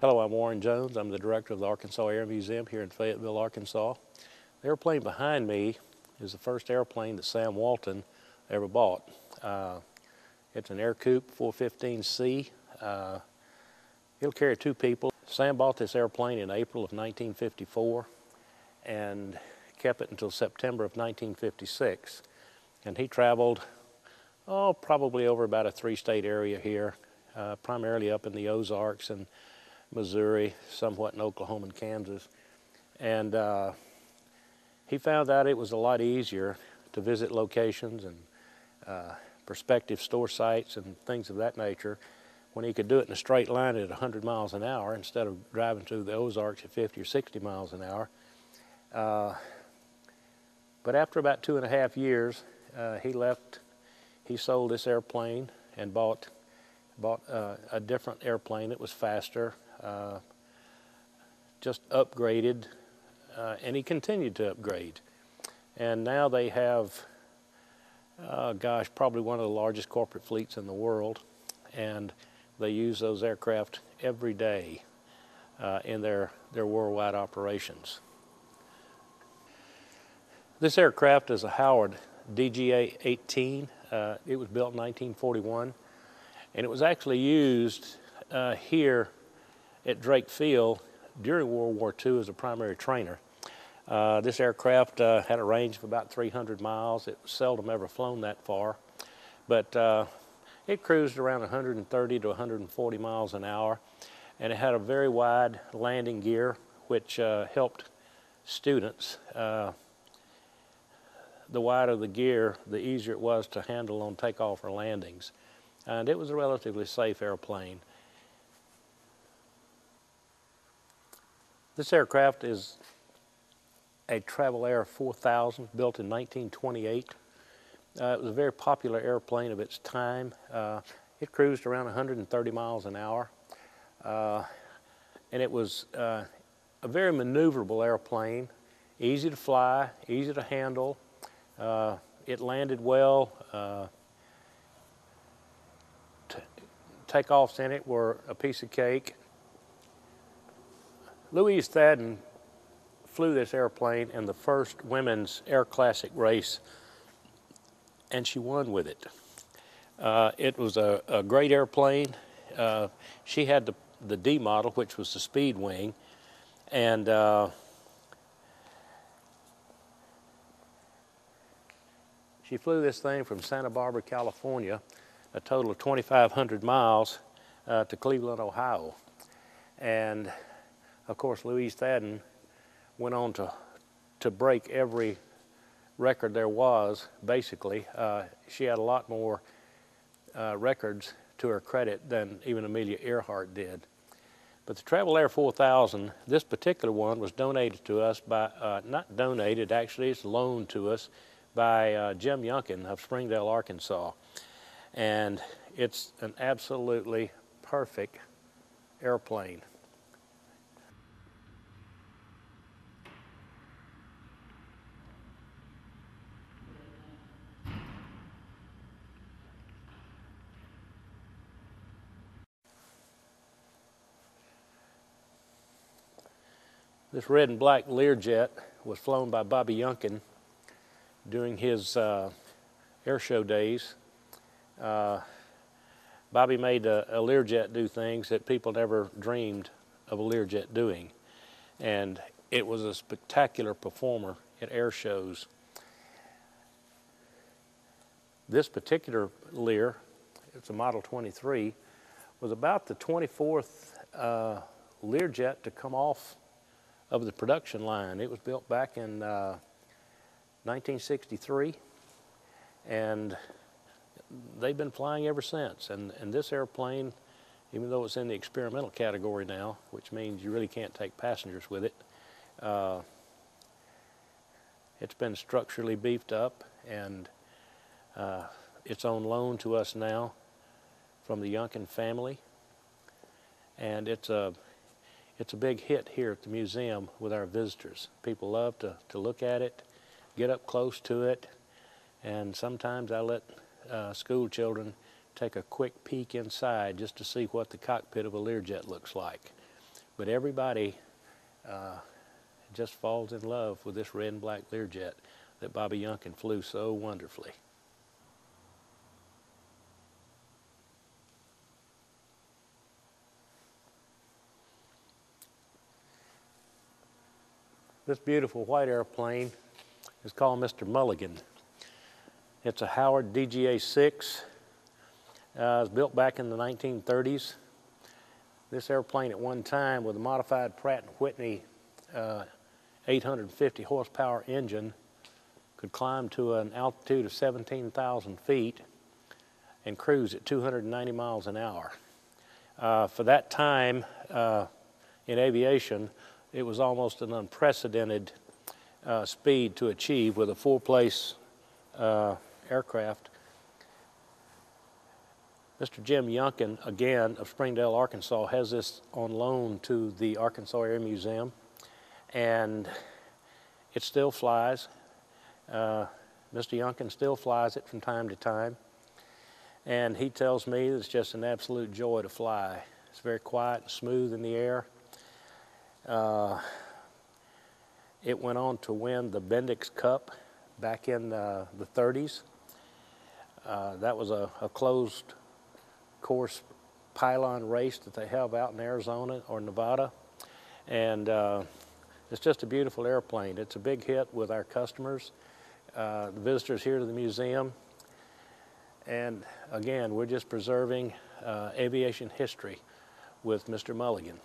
Hello, I'm Warren Jones. I'm the director of the Arkansas Air Museum here in Fayetteville, Arkansas. The airplane behind me is the first airplane that Sam Walton ever bought. It's an Air Coupe 415C. It'll carry 2 people. Sam bought this airplane in April of 1954 and kept it until September of 1956. And he traveled, probably over about a 3-state area here, primarily up in the Ozarks and Missouri, somewhat in Oklahoma and Kansas. And he found out it was a lot easier to visit locations and prospective store sites and things of that nature when he could do it in a straight line at 100 miles an hour instead of driving through the Ozarks at 50 or 60 miles an hour. But after about 2.5 years, he left. He sold this airplane and bought a different airplane that was faster, just upgraded, and he continued to upgrade. And now they have, probably one of the largest corporate fleets in the world, and they use those aircraft every day in their worldwide operations. This aircraft is a Howard DGA-18. It was built in 1941, and it was actually used here at Drake Field during World War II as a primary trainer. This aircraft had a range of about 300 miles. It was seldom ever flown that far, but it cruised around 130 to 140 miles an hour, and it had a very wide landing gear, which helped students. The wider the gear, the easier it was to handle on takeoff or landings. And it was a relatively safe airplane. This aircraft is a Travel Air 4000 built in 1928. It was a very popular airplane of its time. It cruised around 130 miles an hour. And it was a very maneuverable airplane, easy to fly, easy to handle. It landed well. Takeoffs in it were a piece of cake. Louise Thadden flew this airplane in the first women's Air Classic race, and she won with it. It was a great airplane. She had the D model, which was the speed wing, and she flew this thing from Santa Barbara, California, a total of 2,500 miles to Cleveland, Ohio. And of course, Louise Thadden went on to break every record there was, basically. She had a lot more records to her credit than even Amelia Earhart did. But the Travel Air 4000, this particular one was donated to us by, not donated, actually it's loaned to us by Jim Youngkin of Springdale, Arkansas. And it's an absolutely perfect airplane. This red and black Learjet was flown by Bobby Youngkin during his air show days. Bobby made a Learjet do things that people never dreamed of a Learjet doing. And it was a spectacular performer at air shows. This particular Lear, it's a Model 23, was about the 24th Learjet to come off of the production line. It was built back in 1963, and they've been flying ever since. And this airplane, even though it's in the experimental category now, which means you really can't take passengers with it, it's been structurally beefed up, and it's on loan to us now from the Youngkin family. And it's a big hit here at the museum with our visitors. People love to look at it, get up close to it, and sometimes I let school children take a quick peek inside just to see what the cockpit of a Learjet looks like. but everybody just falls in love with this red and black Learjet that Bobby Youngkin flew so wonderfully. This beautiful white airplane is called Mr. Mulligan. It's a Howard DGA-6. It was built back in the 1930s. This airplane at one time with a modified Pratt & Whitney 850 horsepower engine could climb to an altitude of 17,000 feet and cruise at 290 miles an hour. For that time in aviation, it was almost an unprecedented speed to achieve with a four-place aircraft. Mr. Jim Youngkin, again, of Springdale, Arkansas, has this on loan to the Arkansas Air Museum, and it still flies. Mr. Youngkin still flies it from time to time, and he tells me it's just an absolute joy to fly. It's very quiet and smooth in the air. It went on to win the Bendix Cup back in the 30s. That was a closed course pylon race that they have out in Arizona or Nevada, and it's just a beautiful airplane. It's a big hit with our customers, the visitors here to the museum, and again, we're just preserving aviation history with Mr. Mulligan.